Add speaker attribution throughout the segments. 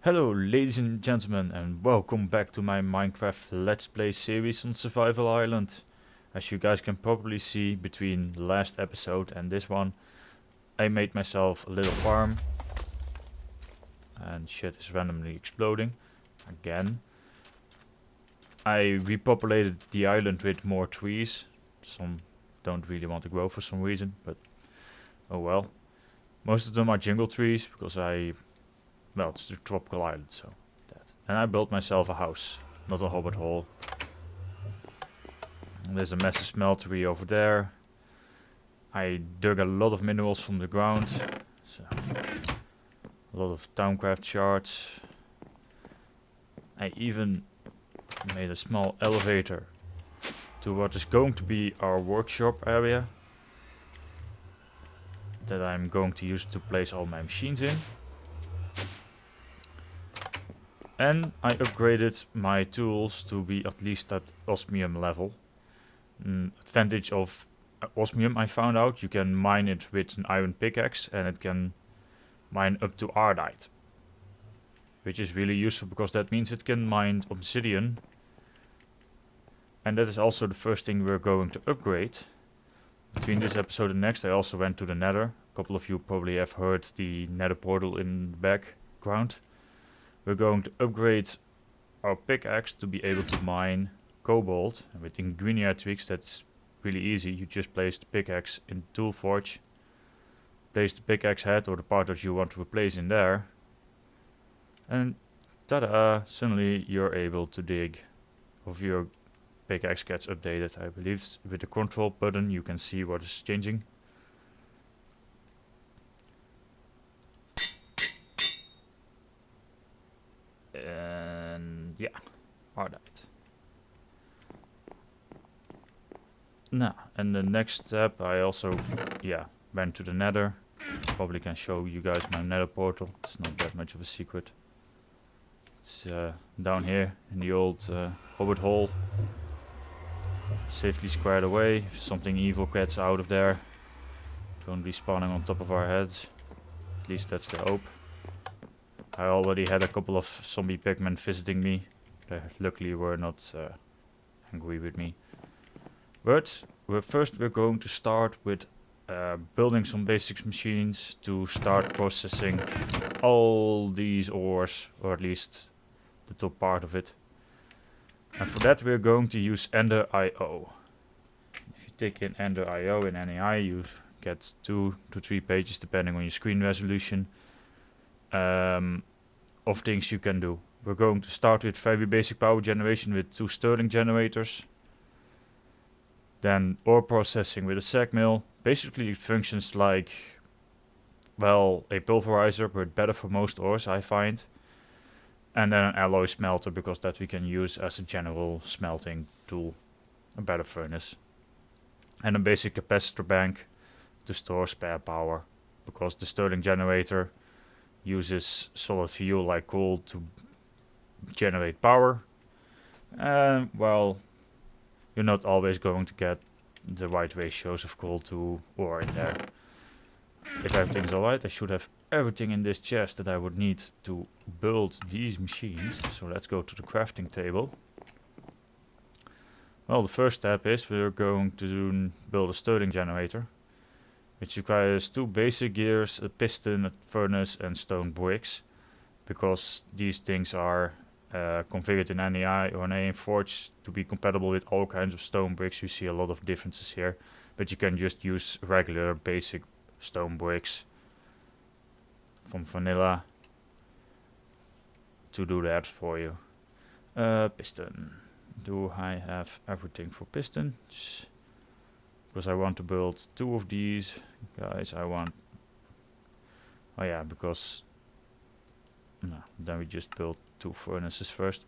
Speaker 1: Hello ladies and gentlemen and welcome back to my Minecraft Let's Play series on Survival Island. As you guys can probably see between the last episode and this one, I made myself a little farm. And shit is randomly exploding again. I repopulated the island with more trees. Some don't really want to grow for some reason, but oh well. Most of them are jungle trees because well, it's the tropical island, so that. And I built myself a house, not a hobbit hole. And there's a massive smeltery over there. I dug a lot of minerals from the ground, so a lot of towncraft shards. I even made a small elevator to what is going to be our workshop area that I'm going to use to place all my machines in. And I upgraded my tools to be at least at osmium level. Advantage of osmium, I found out, you can mine it with an iron pickaxe and it can mine up to ardite. Which is really useful because that means it can mine obsidian. And that is also the first thing we're going to upgrade. Between this episode and next I also went to the nether. A couple of you probably have heard the nether portal in the background. We're going to upgrade our pickaxe to be able to mine cobalt. And with ingredient tweaks that's really easy. You just place the pickaxe in the tool forge. Place the pickaxe head or the part that you want to replace in there. And tada! Suddenly you're able to dig. Of your pickaxe gets updated. I believe with the control button you can see what is changing. And yeah, ardite. Now, and the next step I also went to the nether. Probably can show you guys my nether portal. It's not that much of a secret. It's down here in the old hobbit hole. Safely squared away. If something evil gets out of there, it won't be spawning on top of our heads. At least that's the hope. I already had a couple of zombie pigmen visiting me. They luckily were not angry with me. But first we're going to start with building some basic machines to start processing all these ores, or at least the top part of it. And for that we're going to use Ender.io. If you take in Ender.io in NAI, you get 2 to 3 pages depending on your screen resolution of things you can do. We're going to start with very basic power generation with 2 Stirling generators. Then ore processing with a sag mill. Basically it functions like, well, a pulverizer, but better for most ores I find. And then an alloy smelter, because that we can use as a general smelting tool. A better furnace. And a basic capacitor bank to store spare power. Because the Stirling generator uses solid fuel like coal to generate power. And well, you're not always going to get the right ratios of coal to ore in there. If everything's alright, I should have everything in this chest that I would need to build these machines. So let's go to the crafting table. Well, the first step is we're going to build a Stirling generator, which requires 2 basic gears, a piston, a furnace and stone bricks. Because these things are configured in NAI or an Forge to be compatible with all kinds of stone bricks. You see a lot of differences here, but you can just use regular basic stone bricks from vanilla to do that for you. Piston. Do I have everything for pistons? Because I want to build 2 of these guys. Oh yeah, because no, then we just build 2 furnaces first.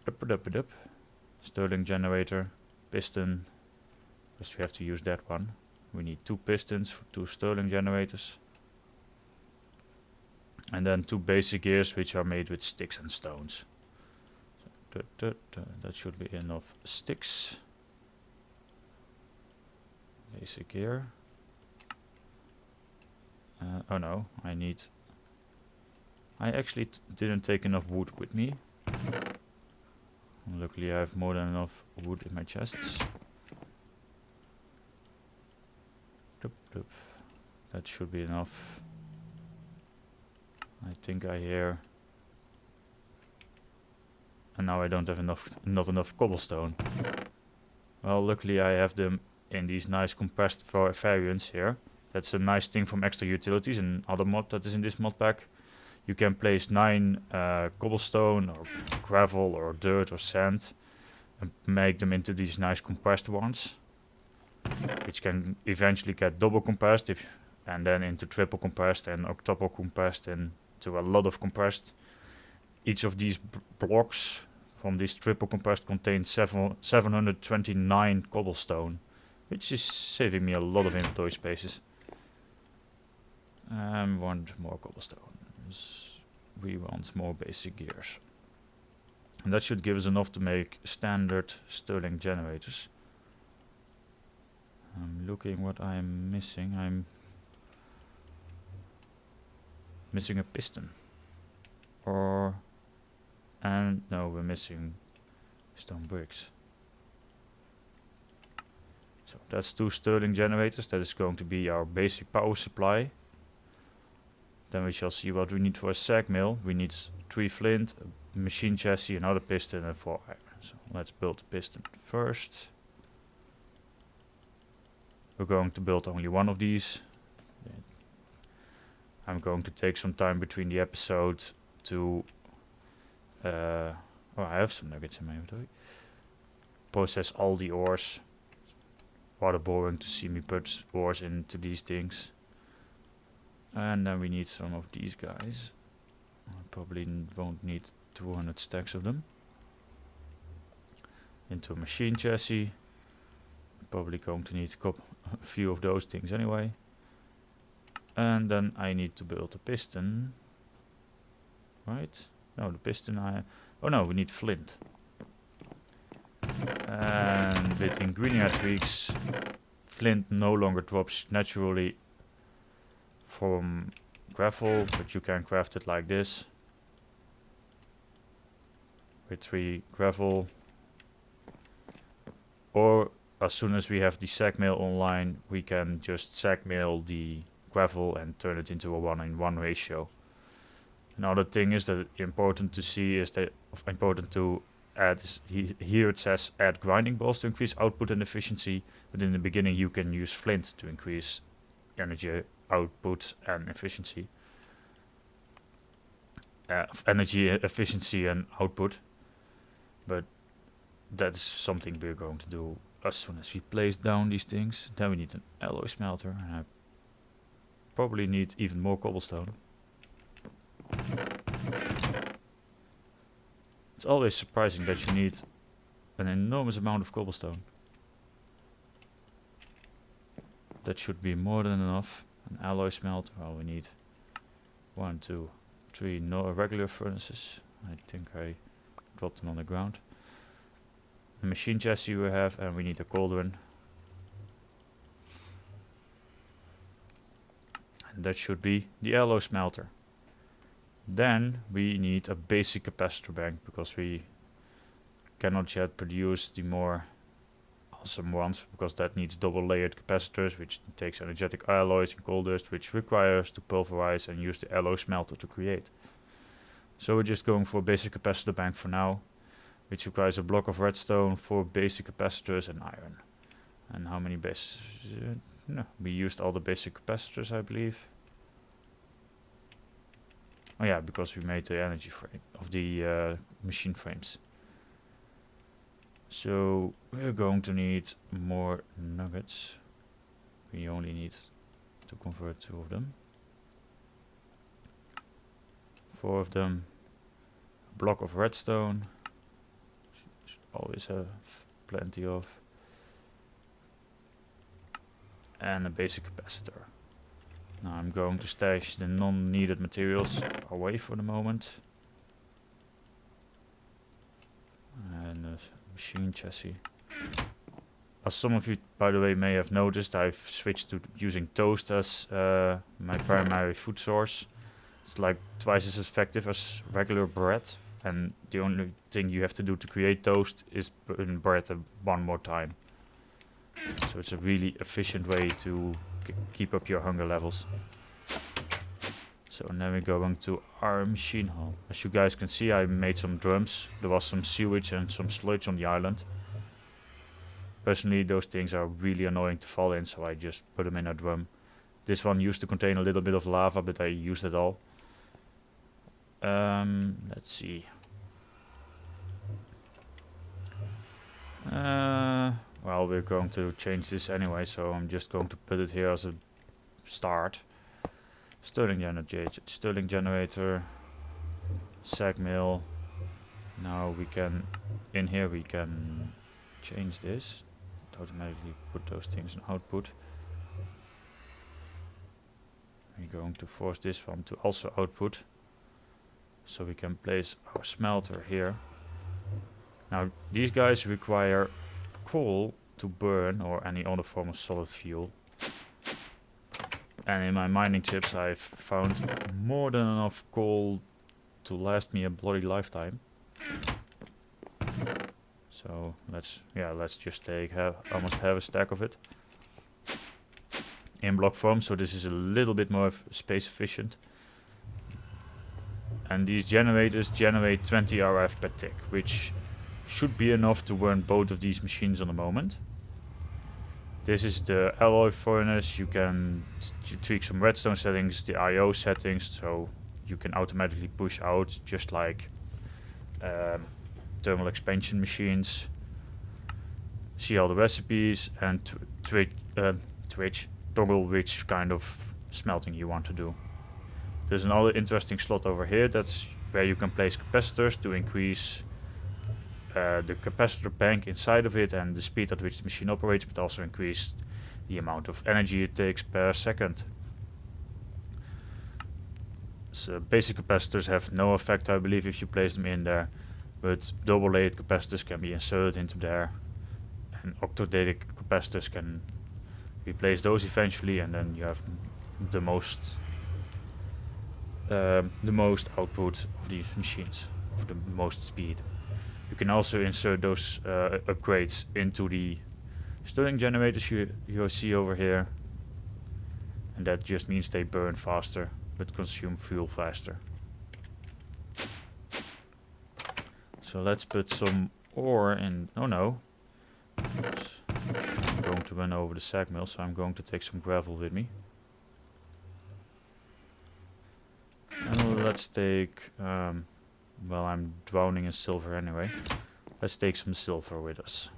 Speaker 1: Up. Stirling generator, piston, because we have to use that one. We need 2 pistons for 2 Stirling generators. And then 2 basic gears which are made with sticks and stones. So that should be enough sticks. Basic gear. Oh no, I need I actually didn't take enough wood with me. Luckily I have more than enough wood in my chests. Doop, doop. That should be enough. I think I hear... And now I don't have not enough cobblestone. Well, luckily I have them in these nice compressed variants here. That's a nice thing from Extra Utilities, and other mod that is in this mod pack. You can place 9 cobblestone or gravel or dirt or sand and make them into these nice compressed ones, which can eventually get double compressed and then into triple compressed and octuple compressed and to a lot of compressed. Each of these blocks from this triple compressed contains 729 cobblestone, which is saving me a lot of inventory spaces. Want more cobblestone. We want more basic gears. And that should give us enough to make standard Stirling generators. I'm looking what I'm missing. I'm missing a piston. And no, we're missing stone bricks. So that's 2 Stirling generators. That is going to be our basic power supply. Then we shall see what we need for a sag mill. We need 3 flint, a machine chassis, another piston, and 4 iron. So let's build the piston first. We're going to build only one of these. I'm going to take some time between the episode to... oh, I have some nuggets in my inventory. Process all the ores. Rather boring to see me put ores into these things. And then we need some of these guys. I probably won't need 200 stacks of them. Into a machine chassis. Probably going to need a few of those things anyway. And then I need to build a piston. Right? No, the piston oh no, we need flint. And with ingredient tweaks, flint no longer drops naturally from gravel, but you can craft it like this. With 3 gravel. Or as soon as we have the sag mill online, we can just sag mill the gravel and turn it into a 1:1 ratio. Another thing is that important to see is that important to add is here it says add grinding balls to increase output and efficiency, but in the beginning you can use flint to increase energy output and efficiency. Energy efficiency and output, but that's something we're going to do as soon as we place down these things. Then we need an alloy smelter, and I probably need even more cobblestone. It's always surprising that you need an enormous amount of cobblestone. That should be more than enough. An alloy smelter, well, we need 1, 2, 3 regular furnaces. I think I dropped them on the ground. A machine chassis we have, and we need a cauldron. And that should be the alloy smelter. Then we need a basic capacitor bank, because we cannot yet produce the more awesome ones, because that needs double layered capacitors, which takes energetic alloys and coal dust, which requires to pulverize and use the alloy smelter to create. So we're just going for a basic capacitor bank for now, which requires a block of redstone, 4 basic capacitors and iron. And how many basic? No, we used all the basic capacitors, I believe. Oh yeah, because we made the energy frame of the machine frames. So we're going to need more nuggets. We only need to convert 2 of them. 4 of them. A block of redstone. Should always have plenty of. And a basic capacitor. Now I'm going to stash the non-needed materials away for the moment. And a machine chassis. As some of you, by the way, may have noticed, I've switched to using toast as my primary food source. It's like twice as effective as regular bread, and the only thing you have to do to create toast is burn bread one more time. So it's a really efficient way to keep up your hunger levels. So now we're going to our machine hall. As you guys can see, I made some drums. There was some sewage and some sludge on the island. Personally, those things are really annoying to fall in, so I just put them in a drum. This one used to contain a little bit of lava, but I used it all. Let's see. Well, we're going to change this anyway, so I'm just going to put it here as a start. Stirling generator, sag mill. Now we can, in here we can change this. Automatically put those things in output. We're going to force this one to also output, so we can place our smelter here. Now these guys require coal to burn, or any other form of solid fuel. And in my mining chips I've found more than enough coal to last me a bloody lifetime. So let's just take almost half a stack of it in block form, so this is a little bit more space efficient. And these generators generate 20 RF per tick, which should be enough to run both of these machines on the moment. This is the alloy furnace. You can tweak some redstone settings, the IO settings, so you can automatically push out, just like thermal expansion machines. See all the recipes and toggle which kind of smelting you want to do. There's another interesting slot over here. That's where you can place capacitors to increase the capacitor bank inside of it and the speed at which the machine operates, but also increase the amount of energy it takes per second. So basic capacitors have no effect, I believe, if you place them in there, but double layered capacitors can be inserted into there, and octadated capacitors can replace those eventually, and then you have the most output of these machines, of the most speed. You can also insert those upgrades into the Stirling generators you see over here, and that just means they burn faster but consume fuel faster. So let's put some ore in. Oh no, I'm going to run over the sag mill, so I'm going to take some gravel with me. And let's take, well, I'm drowning in silver anyway. Let's take some silver with us.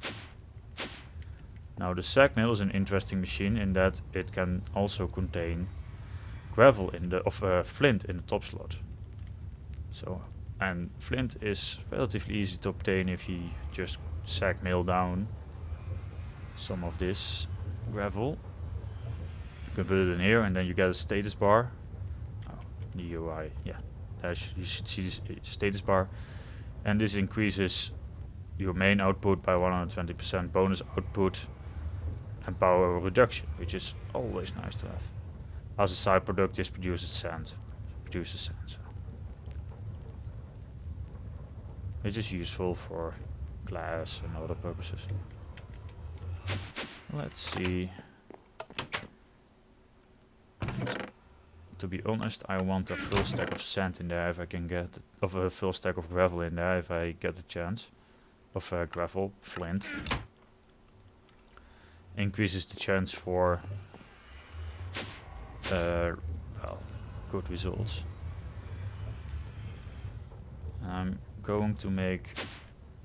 Speaker 1: Now the sag mill is an interesting machine in that it can also contain gravel in the flint in the top slot. So, and flint is relatively easy to obtain if you just sag mill down some of this gravel. You can put it in here, and then you get a status bar. The UI, yeah, you should see this status bar, and this increases your main output by 120%, bonus output, and power reduction, which is always nice to have. As a side product, this produces sand, so it is useful for glass and other purposes. Let's see. To be honest, I want a full stack of sand in there if I can get it, of a full stack of gravel in there if I get the chance. Of gravel, flint. Increases the chance for well, good results. I'm going to make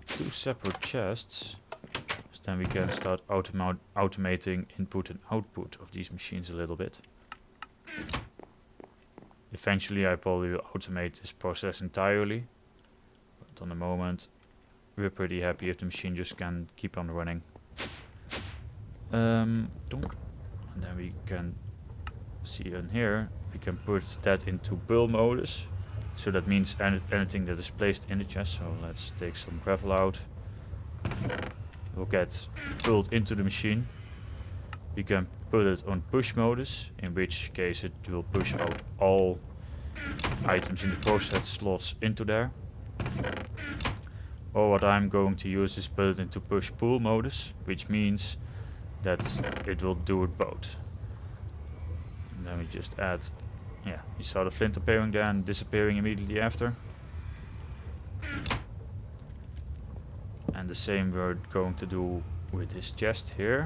Speaker 1: 2 separate chests, so then we can start automating input and output of these machines a little bit. Eventually I probably will automate this process entirely, but on the moment we're pretty happy if the machine just can keep on running. Donk. And then we can see in here, we can put that into build modus, so that means anything that is placed in the chest. So let's take some gravel out, will get pulled into the machine. We can put it on push modus, in which case it will push out all items in the process slots into there. Or what I'm going to use is put it into push-pull modus, which means that it will do it both. And then we just add, yeah, you saw the flint appearing there and disappearing immediately after. And the same we're going to do with this chest here.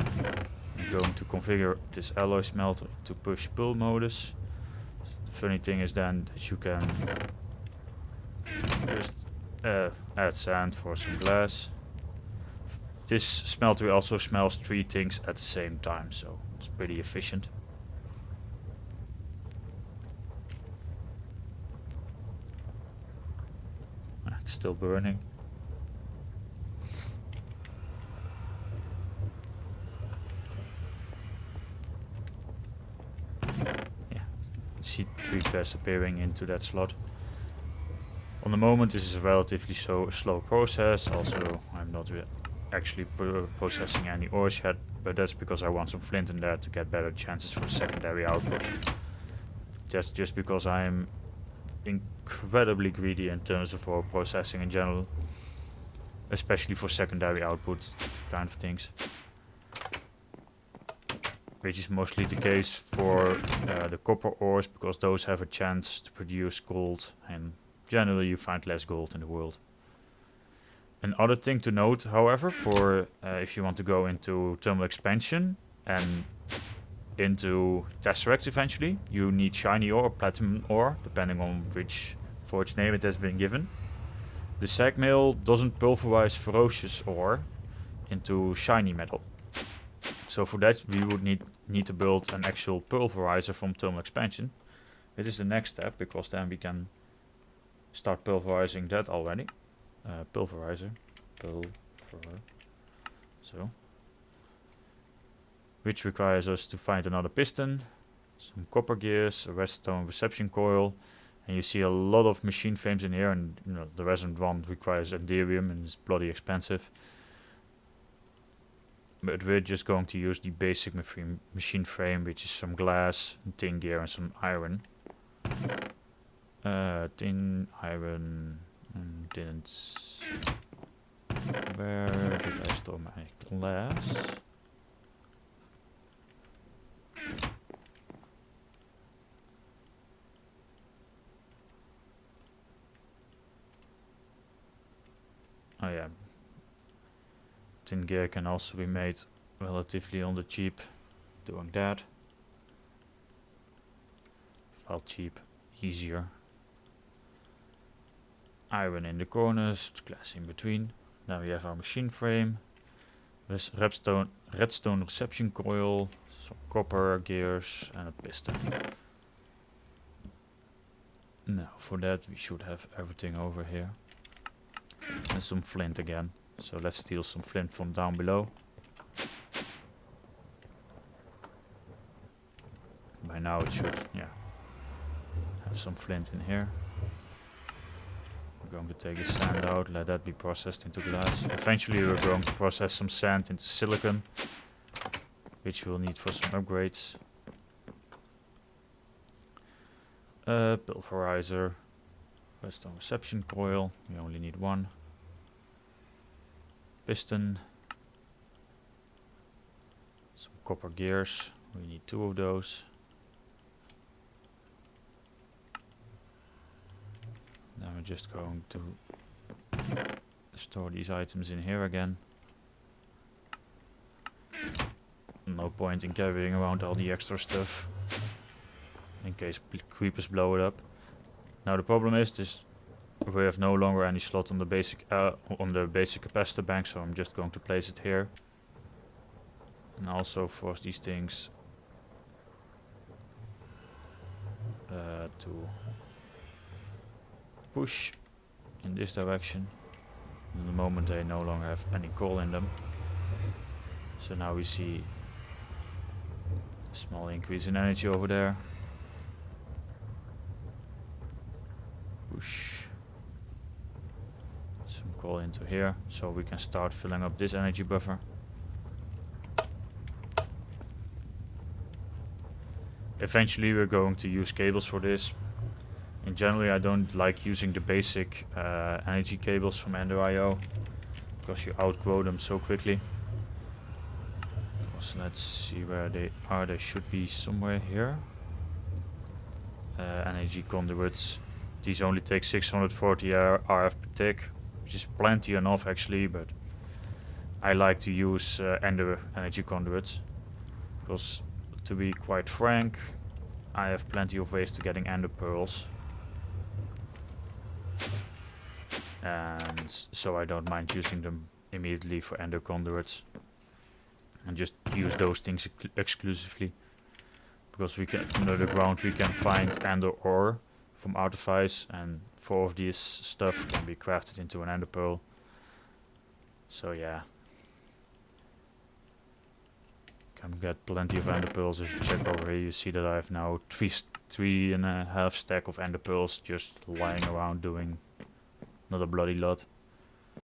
Speaker 1: I'm going to configure this alloy smelter to push-pull modus. The funny thing is then that you can just add sand for some glass. This smelter also smelts 3 things at the same time, so it's pretty efficient. It's still burning. Yeah, see 3 glass appearing into that slot. On the moment this is a relatively slow process, also I'm not actually processing any ores yet, but that's because I want some flint in there to get better chances for secondary output. That's just because I'm incredibly greedy in terms of ore processing in general, especially for secondary output kind of things. Which is mostly the case for the copper ores, because those have a chance to produce gold, and generally you find less gold in the world. Another thing to note, however, for if you want to go into thermal expansion and into tesseracts eventually, you need shiny ore or platinum ore, depending on which forge name it has been given. The sag mill doesn't pulverize ferocious ore into shiny metal. So for that we would need to build an actual pulverizer from thermal expansion. It is the next step, because then we can start pulverizing that already. Pulverizer. So. Which requires us to find another piston, some copper gears, a redstone reception coil, and you see a lot of machine frames in here, and you know, the resonant one requires Enderium and is bloody expensive. But we're just going to use the basic machine frame, which is some glass, tin gear and some iron. Tin, iron, and didn't... Where did I store my glass? Oh yeah. Tin gear can also be made relatively on the cheap doing that. Well, cheap, easier. Iron in the corners, glass in between. Now we have our machine frame. This redstone reception coil, some copper gears and a piston. Now for that we should have everything over here. And some flint again. So let's steal some flint from down below. By now it should, yeah, have some flint in here. We're going to take the sand out, let that be processed into glass. Eventually we're going to process some sand into silicon, which we'll need for some upgrades. Pulverizer, redstone reception coil, we only need 1. Piston, some copper gears, we need 2 of those. Now we're just going to store these items in here again. No point in carrying around all the extra stuff in case creepers blow it up. Now the problem is this: we have no longer any slot on the basic capacitor bank, so I'm just going to place it here. And also force these things to push in this direction. In the moment they no longer have any coal in them. So now we see a small increase in energy over there. Push some coal into here, so we can start filling up this energy buffer. Eventually we're going to use cables for this, Generally I don't like using the basic energy cables from Ender.io because you outgrow them so quickly. So let's see where they are. They should be somewhere here. Energy conduits. These only take 640 RF per tick, which is plenty enough actually, but I like to use Ender energy conduits because, to be quite frank, I have plenty of ways to getting Ender pearls, and so I don't mind using them immediately for Ender conduits and just use those things exclusively, because we can, under the ground we can find Ender ore from artifice, and 4 of these stuff can be crafted into an Ender pearl. So yeah, can get plenty of Ender pearls. If you check over here, you see that I have now 3.5 stack of Ender pearls just lying around doing not a bloody lot.